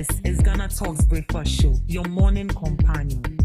This is GhanaTalks Breakfast Show, your morning companion.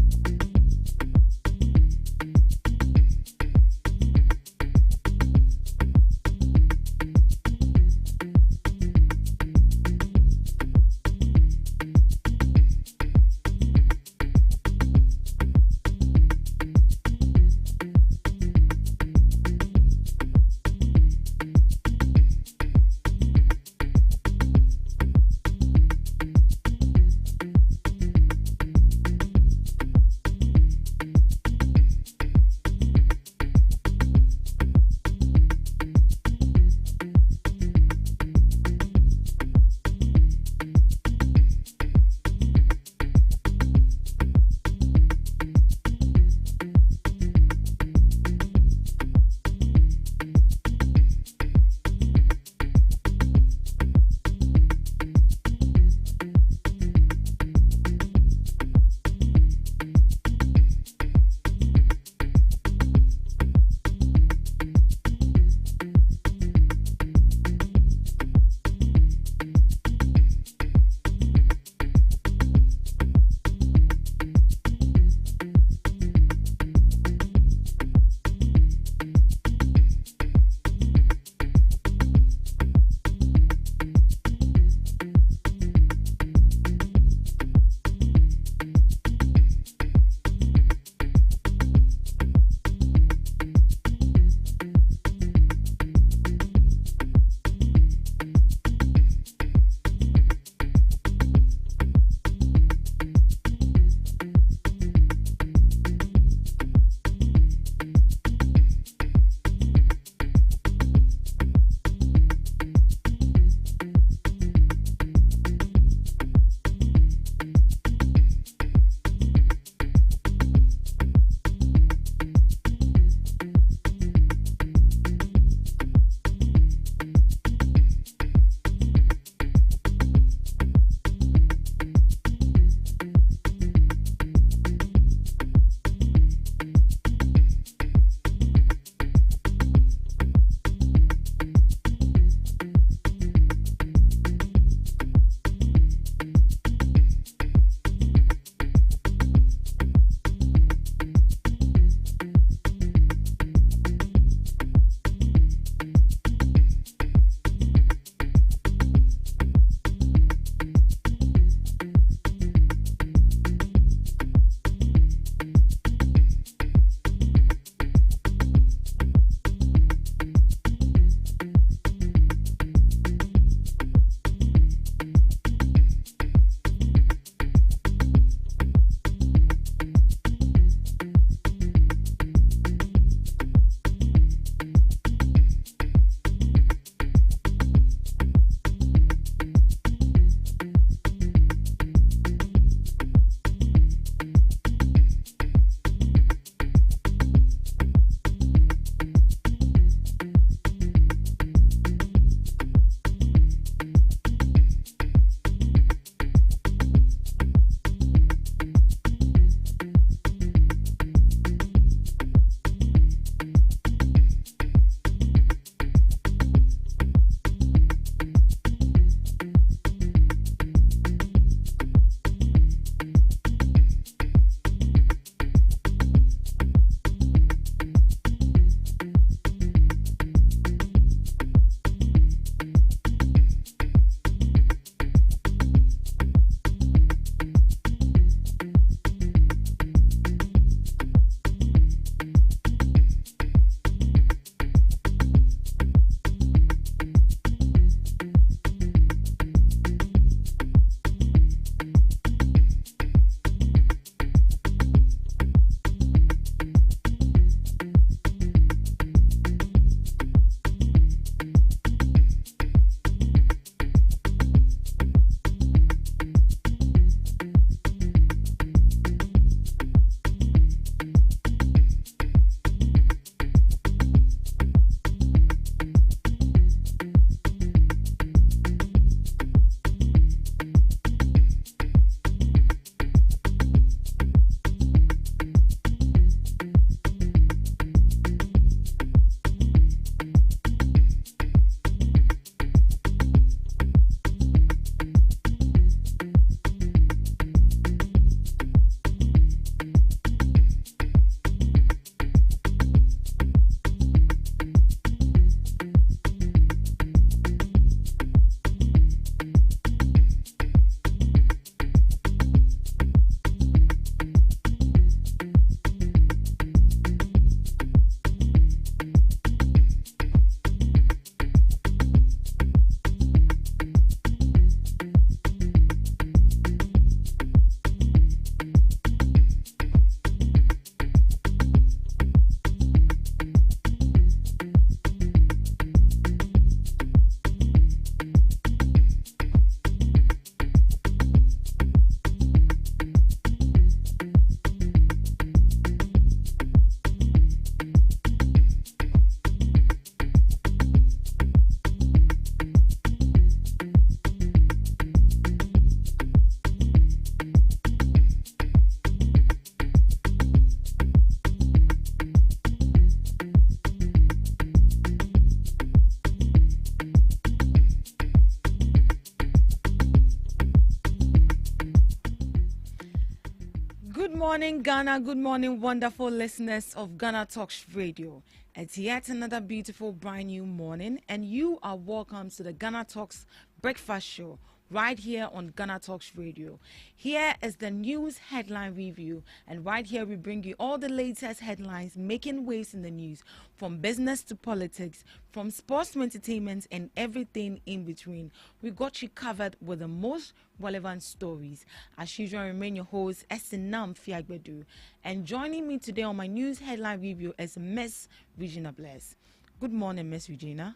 Good morning, Ghana. Good morning, wonderful listeners of GhanaTalks Radio. It's yet another beautiful, brand new morning, and you are welcome to the GhanaTalks Breakfast Show right here on GhanaTalks Radio. Here is the news headline review, and right here we bring you all the latest headlines making waves in the news, from business to politics, from sports to entertainment, and everything in between. We got you covered with the most relevant stories. As usual, I remain your host, Esinam Fiagbedu, and joining me today on my news headline review is Miss Regina Bless. Good morning, Miss Regina.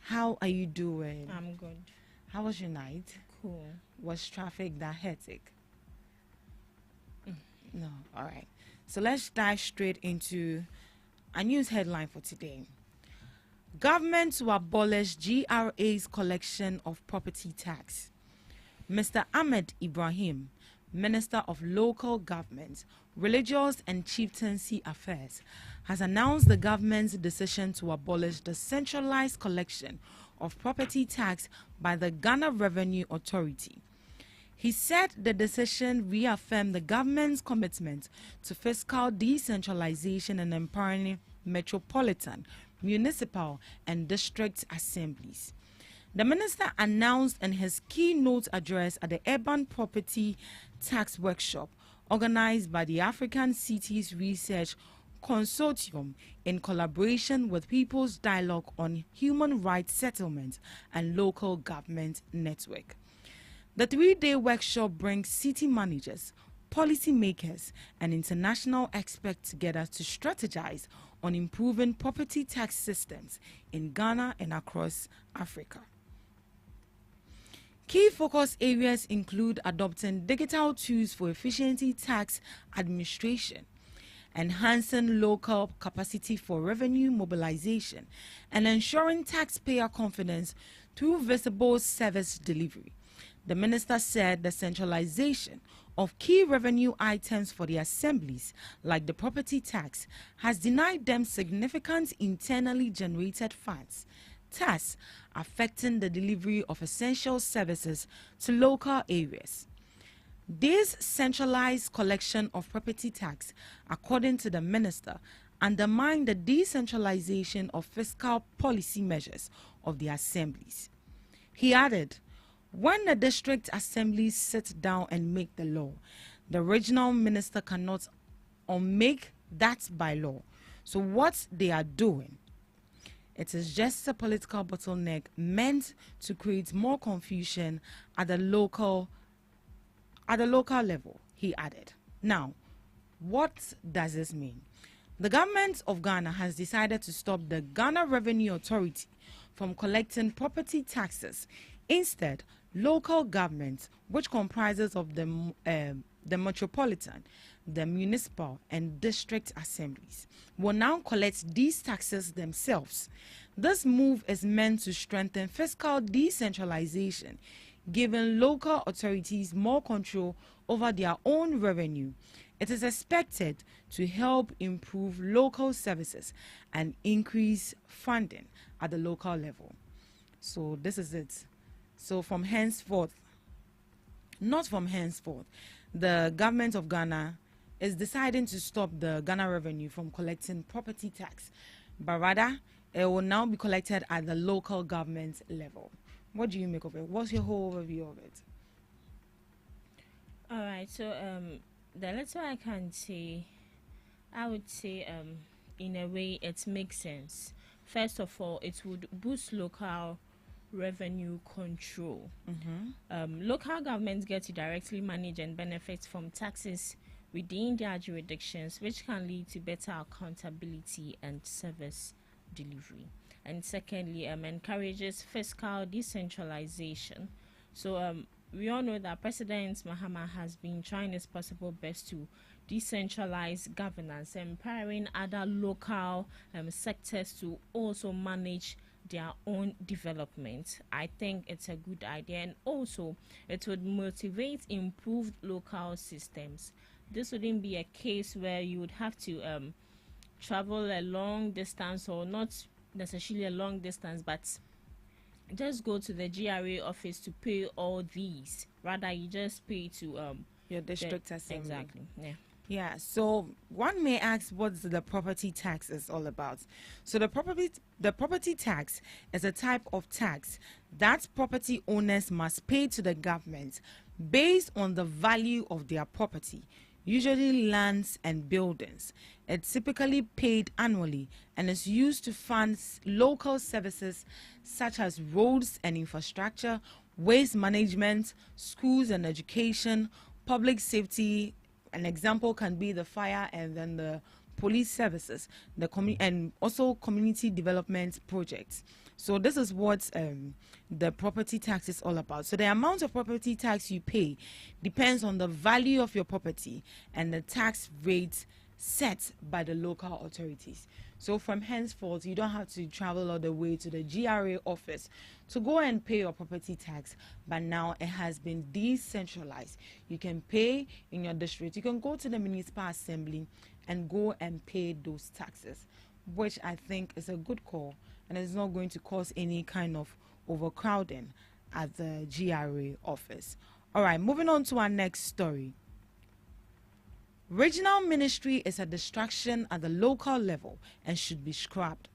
How are you doing? I'm good. How was your night? Cool. Was traffic that hectic? No. All right. So let's dive straight into a news headline for today. Government to abolish GRA's collection of property tax. Mr. Ahmed Ibrahim, Minister of Local Government, Religious and Chieftaincy Affairs, has announced the government's decision to abolish the centralized collection of property tax by the Ghana Revenue Authority. He said the decision reaffirmed the government's commitment to fiscal decentralization and empowering metropolitan, municipal, and district assemblies. The minister announced in his keynote address at the Urban Property Tax Workshop organized by the African Cities Research Consortium in collaboration with People's Dialogue on Human Rights Settlement and Local Government Network. The 3-day workshop brings city managers, policymakers, and international experts together to strategize on improving property tax systems in Ghana and across Africa. Key focus areas include adopting digital tools for efficient tax administration, enhancing local capacity for revenue mobilization, and ensuring taxpayer confidence through visible service delivery. The minister said the centralization of key revenue items for the assemblies, like the property tax, has denied them significant internally generated funds, thus affecting the delivery of essential services to local areas. This centralized collection of property tax, according to the minister, undermined the decentralization of fiscal policy measures of the assemblies. He added, when the district assemblies sit down and make the law, the regional minister cannot unmake that by law. So what they are doing, it is just a political bottleneck meant to create more confusion at the local level, he added. Now, what does this mean? The government of Ghana has decided to stop the Ghana Revenue Authority from collecting property taxes. Instead, local governments, which comprises of the metropolitan, the municipal, and district assemblies, will now collect these taxes themselves. This move is meant to strengthen fiscal decentralization, giving local authorities more control over their own revenue. It is expected to help improve local services and increase funding at the local level. So this is it. So from henceforth, the government of Ghana is deciding to stop the Ghana Revenue from collecting property tax, but rather it will now be collected at the local government level. What do you make of it? What's your whole overview of it? All right. So the little I can say, I would say in a way it makes sense. First of all, it would boost local revenue control. Local governments get to directly manage and benefit from taxes within their jurisdictions, which can lead to better accountability and service delivery. And secondly, encourages fiscal decentralization. So we all know that President Mahama has been trying his possible best to decentralize governance, empowering other local sectors to also manage their own development. I think it's a good idea, and also it would motivate improved local systems. This wouldn't be a case where you would have to travel a long distance, or not necessarily a long distance, but just go to the GRA office to pay all these. Rather, you just pay to your district assembly. Exactly. Yeah. Yeah, so one may ask what the property tax is all about. So the property tax is a type of tax that property owners must pay to the government based on the value of their property, usually lands and buildings. It's typically paid annually and is used to fund local services such as roads and infrastructure, waste management, schools and education, public safety. An example can be the fire and then the police services, and also community development projects. So this is what the property tax is all about. So the amount of property tax you pay depends on the value of your property and the tax rate set by the local authorities. So from henceforth, you don't have to travel all the way to the GRA office to go and pay your property tax. But now it has been decentralized. You can pay in your district. You can go to the municipal assembly and go and pay those taxes, which I think is a good call, and it's not going to cause any kind of overcrowding at the GRA office. All right, moving on to our next story. Regional ministry is a distraction at the local level and should be scrapped.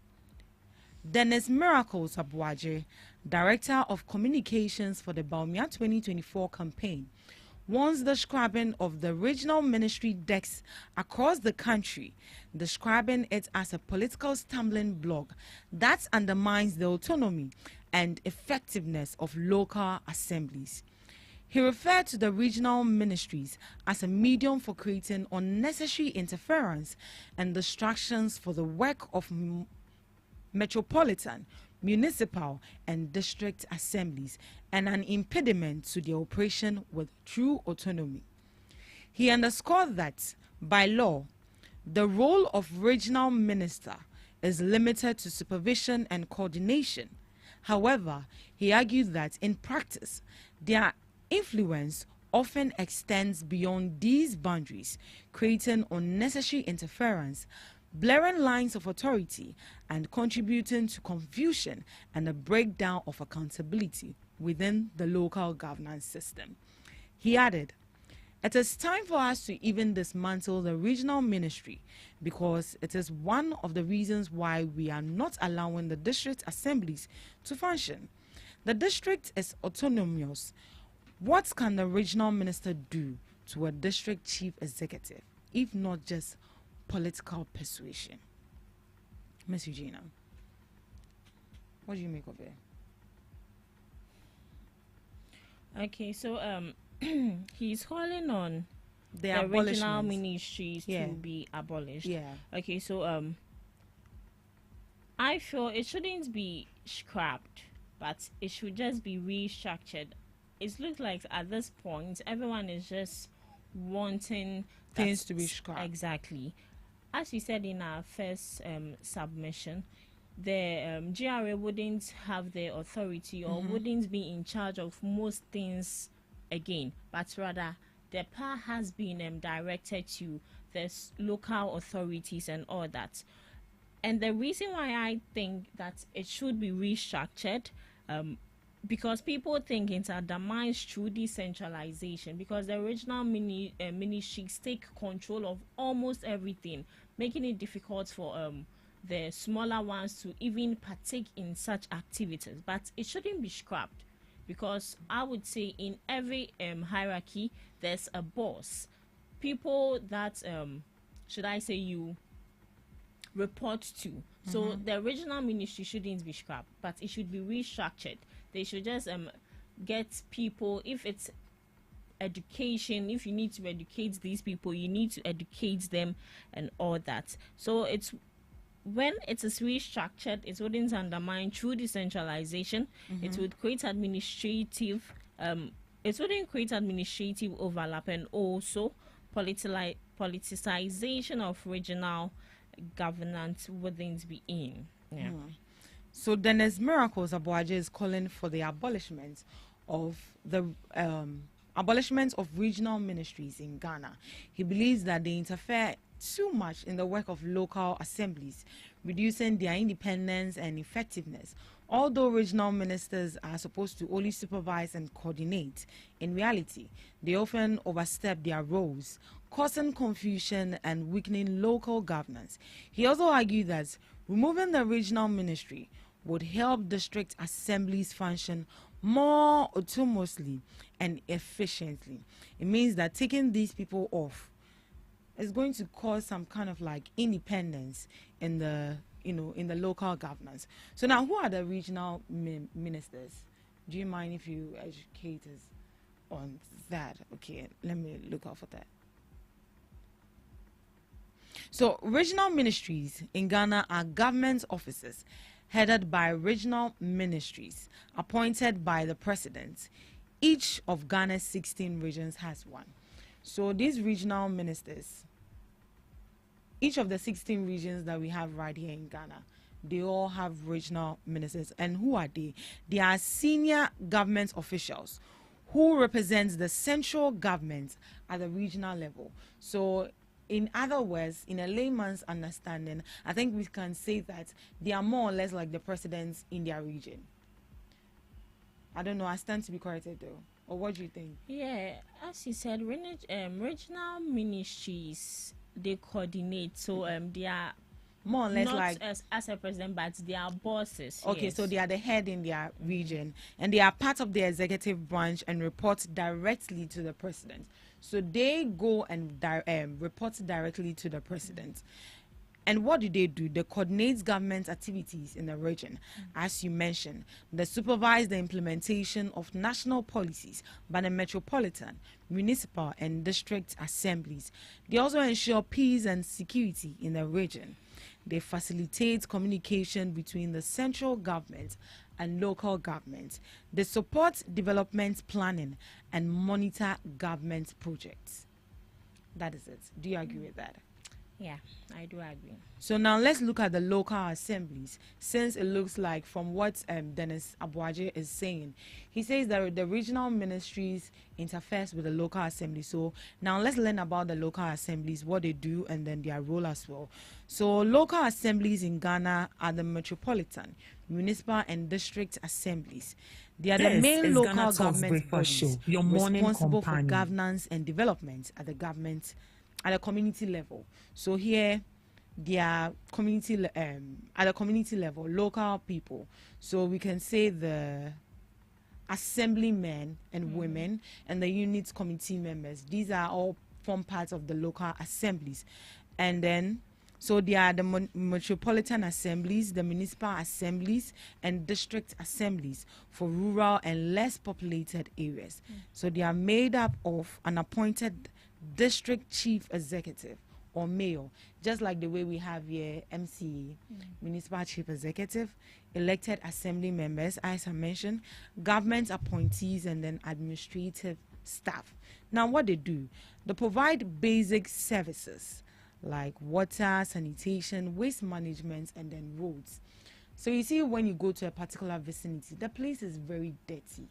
Dennis Miracles Abuaje, Director of Communications for the Baumia 2024 campaign, wants the scrapping of the regional ministry desks across the country, describing it as a political stumbling block that undermines the autonomy and effectiveness of local assemblies. He referred to the regional ministries as a medium for creating unnecessary interference and distractions for the work of metropolitan, municipal, and district assemblies, and an impediment to their operation with true autonomy. He underscored that, by law, the role of regional minister is limited to supervision and coordination. However, he argued that in practice, their influence often extends beyond these boundaries, creating unnecessary interference, blurring lines of authority, and contributing to confusion and a breakdown of accountability within the local governance system. He added, "It is time for us to even dismantle the regional ministry because it is one of the reasons why we are not allowing the district assemblies to function. The district is autonomous. What can the regional minister do to a district chief executive, if not just political persuasion?" Miss Eugenia, what do you make of it? Okay, so he's calling on The the regional abolishment. ministries Yeah. to be abolished. Yeah. Okay, so I feel it shouldn't be scrapped, but it should just be restructured. It looks like at this point everyone is just wanting Things to be scrapped. Exactly. As we said in our first submission, the GRA wouldn't have the authority or wouldn't be in charge of most things again, but rather the power has been directed to the local authorities and all that. And the reason why I think that it should be restructured, because people think it's undermines through decentralization, because the regional ministries take control of almost everything, making it difficult for the smaller ones to even partake in such activities. But it shouldn't be scrapped, because I would say in every hierarchy there's a boss, people that should I say you report to. So the regional ministry shouldn't be scrapped, but it should be restructured. They should just get people, if it's education, if you need to educate these people, you need to educate them and all that. So it's when it is restructured, it wouldn't undermine true decentralization. It would create administrative it wouldn't create administrative overlap, and also politicization of regional governance wouldn't be in. Yeah. So Dennis Miracles Abuaje is calling for the abolishment of regional ministries in Ghana. He believes that they interfere too much in the work of local assemblies, reducing their independence and effectiveness Although regional ministers are supposed to only supervise and coordinate, in reality, they often overstep their roles, causing confusion and weakening local governance. He also argued that removing the regional ministry would help district assemblies function more autonomously and efficiently. It means that taking these people off is going to cause some kind of like independence in the in the local governance. So now, who are the regional ministers? Do you mind if you educate us on that? Okay, let me look out for that. So regional ministries in Ghana are government offices headed by regional ministries appointed by the president. Each of Ghana's 16 regions has one. So these regional ministers, each of the 16 regions that we have right here in Ghana, they all have regional ministers. And who are they? They are senior government officials who represent the central government at the regional level. So in other words, in a layman's understanding, I think we can say that they are more or less like the presidents in their region. I don't know, I stand to be corrected though. Or what do you think? Yeah, as you said, regional ministries, they coordinate. So they are more or less not like as a president, but they are bosses. Okay, yes. so they are the head in their region, and they are part of the executive branch and report directly to the president. So they go and report directly to the president. And what do? They coordinate government activities in the region. As you mentioned, they supervise the implementation of national policies by the metropolitan, municipal, and district assemblies. They also ensure peace and security in the region. They facilitate communication between the central government and local government. They support development planning and monitor government projects. That is it. Do you agree with that? Yeah, I do agree. So now let's look at the local assemblies, since it looks like from what Dennis Abuaje is saying, he says that the regional ministries interferes with the local assembly. So now let's learn about the local assemblies, what they do, and then their role as well. So local assemblies in Ghana are the metropolitan, municipal, and district assemblies. They are the main local government bodies responsible for governance and development at the community level. So here, they are community at the community level, local people. So we can say the assemblymen and women and the unit committee members. These are all form parts of the local assemblies. And then, so they are the metropolitan assemblies, the municipal assemblies, and district assemblies for rural and less populated areas. So they are made up of an appointed district chief executive or mayor, just like the way we have here MCA, municipal chief executive, elected assembly members, as I mentioned, government appointees, and then administrative staff. Now what they do, they provide basic services like water, sanitation, waste management, and then roads. So you see, when you go to a particular vicinity, the place is very dirty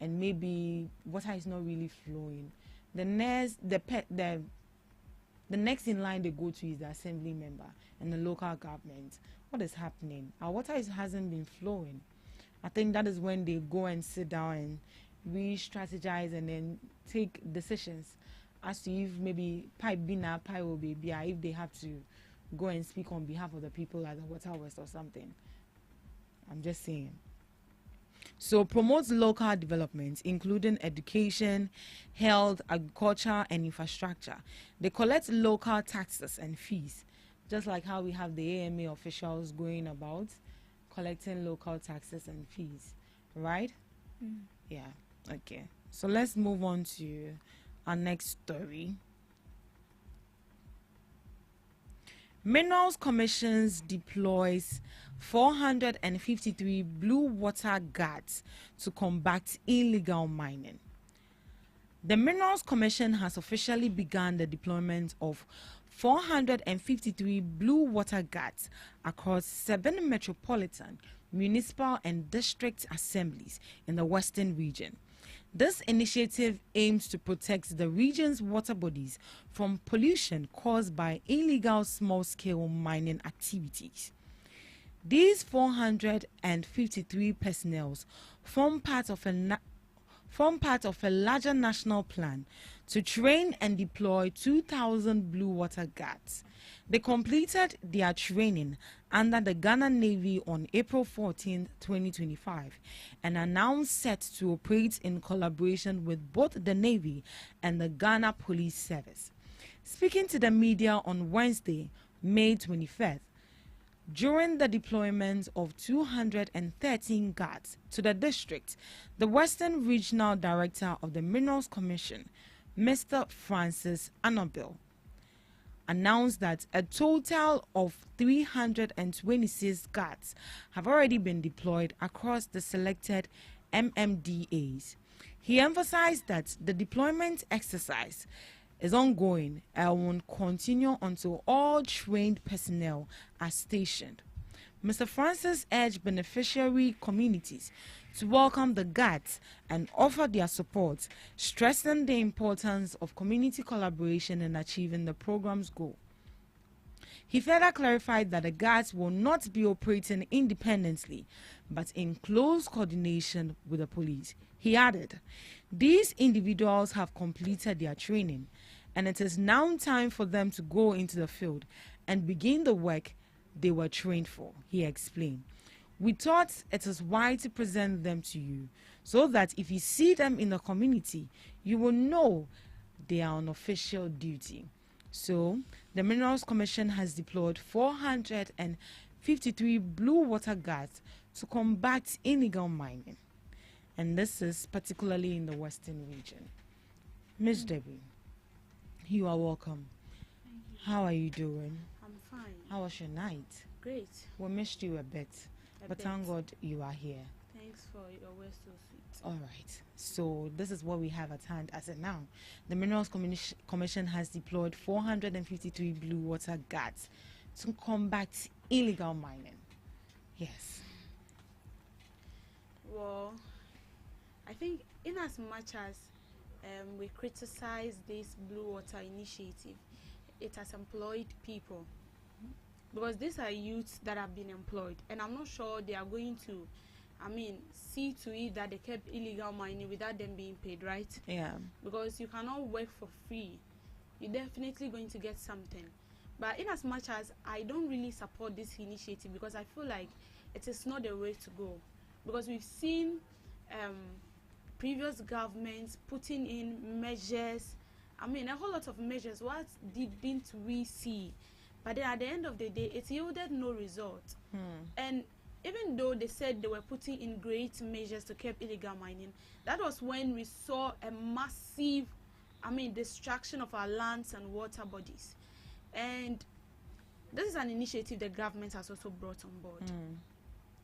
and maybe water is not really flowing. The next in line they go to is the assembly member and the local government. What is happening? Our water hasn't been flowing. I think that is when they go and sit down and re-strategize and then take decisions as to if maybe pipe bina, pipe will be if they have to go and speak on behalf of the people at the Water West or something. I'm just saying. So promotes local development, including education, health, agriculture, and infrastructure. They collect local taxes and fees, just like how we have the AMA officials going about collecting local taxes and fees, right? Yeah, okay. So let's move on to our next story. Minerals Commissions deploys 453 blue water guards to combat illegal mining. The Minerals Commission has officially begun the deployment of 453 blue water guards across 7 metropolitan, municipal, and district assemblies in the Western region. This initiative aims to protect the region's water bodies from pollution caused by illegal small-scale mining activities. These 453 personnel form part of a larger national plan to train and deploy 2,000 blue water guards. They completed their training under the Ghana Navy on April 14, 2025, and are now set to operate in collaboration with both the Navy and the Ghana Police Service. Speaking to the media on Wednesday, May 25th, during the deployment of 213 guards to the district, the Western Regional Director of the Minerals Commission, Mr. Francis Annabel, announced that a total of 326 guards have already been deployed across the selected MMDAs. He emphasized that the deployment exercise is ongoing and will continue until all trained personnel are stationed. Mr. Francis urged beneficiary communities to welcome the guards and offer their support, stressing the importance of community collaboration in achieving the program's goal. He further clarified that the guards will not be operating independently, but in close coordination with the police. He added, "These individuals have completed their training, and it is now time for them to go into the field and begin the work they were trained for," he explained. "We thought it is wise to present them to you so that if you see them in the community, you will know they are on official duty." So, the Minerals Commission has deployed 453 blue water guards to combat illegal mining. And this is particularly in the Western region. Ms. Debbie, you are welcome. How are you doing? I'm fine. How was your night? Great. We missed you a bit, but thank God you are here. Thanks for your words so sweet. All right. So this is what we have at hand as of now. The Minerals Commission has deployed 453 blue water guards to combat illegal mining. Yes. Well, I think in as much as we criticize this blue water initiative, it has employed people, because these are youths that have been employed, and I'm not sure they are going to see to it that they kept illegal mining without them being paid, right? Yeah. Because you cannot work for free. You're definitely going to get something. But in as much as I don't really support this initiative, because I feel like it is not the way to go, because we've seen previous governments putting in measures, a whole lot of measures. What didn't we see? But then at the end of the day, it yielded no result. And even though they said they were putting in great measures to keep illegal mining, that was when we saw a massive, destruction of our lands and water bodies. And this is an initiative the government has also brought on board.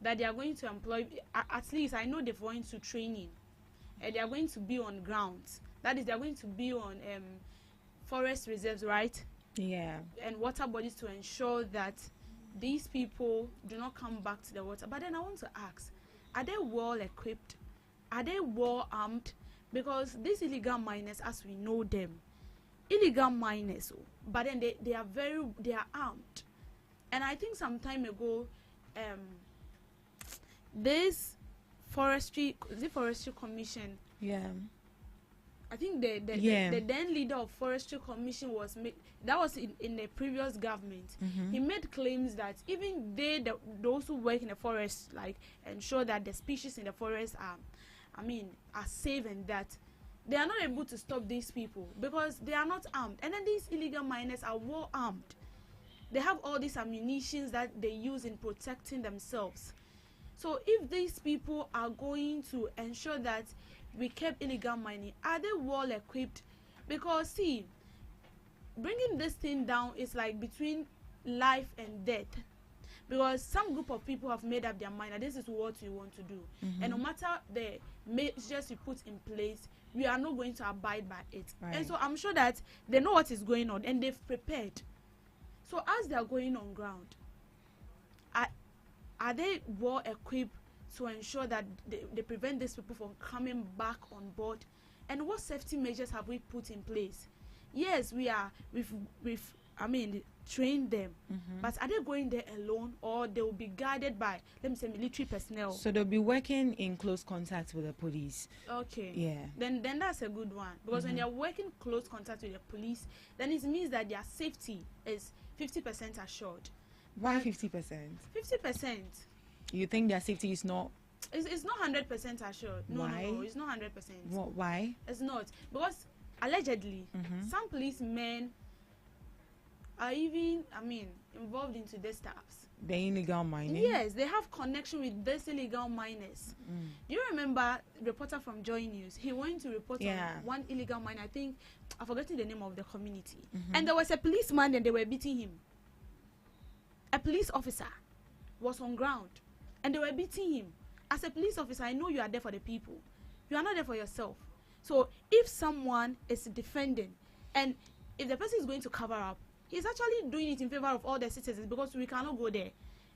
That they are going to employ, at least I know they're going to training, and they are going to be on grounds. That is, they are going to be on forest reserves, right? Yeah. And water bodies, to ensure that these people do not come back to the water. But then I want to ask, are they well equipped? Are they well armed? Because these illegal miners, as we know them, illegal miners, but then they are armed. And I think some time ago, this forestry commission, Yeah. I think the then leader of forestry commission was in the previous government. He made claims that even those who work in the forest, like, ensure that the species in the forest are safe, and that they are not able to stop these people because they are not armed. And then these illegal miners are well armed. They have all these ammunitions that they use in protecting themselves. So if these people are going to ensure that we kept illegal mining, are they well equipped? Because see, bringing this thing down is like between life and death. Because some group of people have made up their mind that this is what we want to do. And no matter the measures we put in place, we are not going to abide by it. Right. And so I'm sure that they know what is going on and they've prepared. So as they are going on ground, are they well equipped to ensure that they prevent these people from coming back on board? And what safety measures have we put in place? Yes, we've train them. But are they going there alone, or they will be guided by, let me say, military personnel? So they'll be working in close contact with the police. Okay. Yeah. Then that's a good one, because when they're working close contact with the police, then it means that their safety is 50% assured. Why 50%? 50%. You think their safety is not? It's not 100% assured. No, it's not 100%. Why? It's not, because allegedly some policemen are even, involved into these stuffs. The illegal mining? Yes, they have connection with these illegal miners. Do you remember the reporter from Joy News? He went to report on one illegal miner. I think, I've forgotten the name of the community. And there was a policeman and they were beating him. A police officer was on ground and they were beating him. As a police officer, I know you are there for the people. You are not there for yourself. So if someone is defending, and if the person is going to cover up, he's actually doing it in favor of all the citizens, because we cannot go there.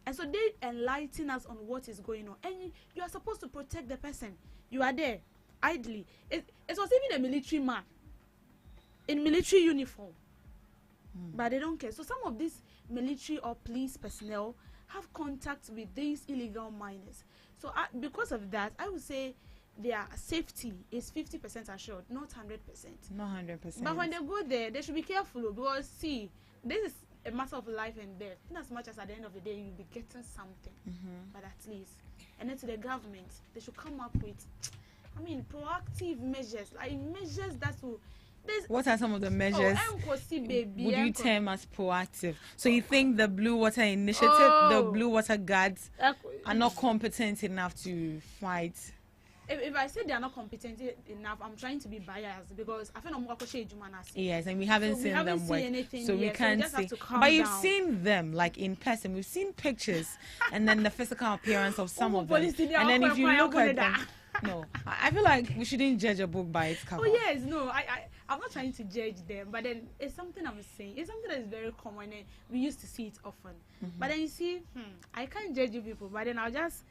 And so they enlighten us on what is going on. And you are supposed to protect the person. You are there, idly. It was even a military man in military uniform. But they don't care. So some of these military or police personnel have contact with these illegal miners. So because of that, I would say their safety is 50% assured, not 100%. Not 100%. But when they go there, they should be careful, because see, this is a matter of life and death. In as much as at the end of the day you'll be getting something, but at least, and then to the government, they should come up with, proactive measures, like measures that will. What are some of the measures would you term as proactive? So you think the Blue Water Initiative, the Blue Water Guards are not competent enough to fight? If I say they are not competent enough, I'm trying to be biased, because I feel yes, and we haven't seen them work, so we can't see. But you've seen them like in person. We've seen pictures, and then the physical appearance of some of them. And then if you look at them, no, I feel like we shouldn't judge a book by its cover. Oh yes, no, I'm not trying to judge them, but then it's something I'm saying. It's something that is very common, and we used to see it often. But then you see, I can't judge you people, but then I'll just,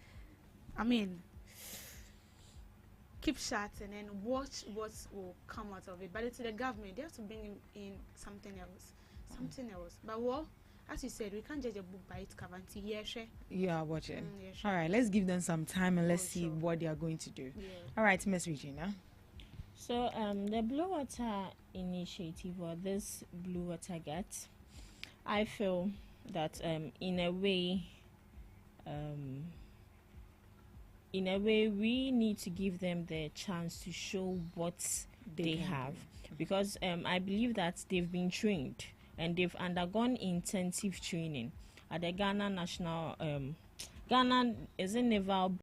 keep shut and then watch what will come out of it. But it's the government, they have to bring in something else. But as you said, we can't judge a book by its cover until you are watching. All right, let's give them some time and let's see what they are going to do. All right, Miss Regina. So the Blue Water Initiative, or this Blue Water Guards, I feel that in a way we need to give them the chance to show what they have, because I believe that they've been trained and they've undergone intensive training at the Ghana National Ghana is a naval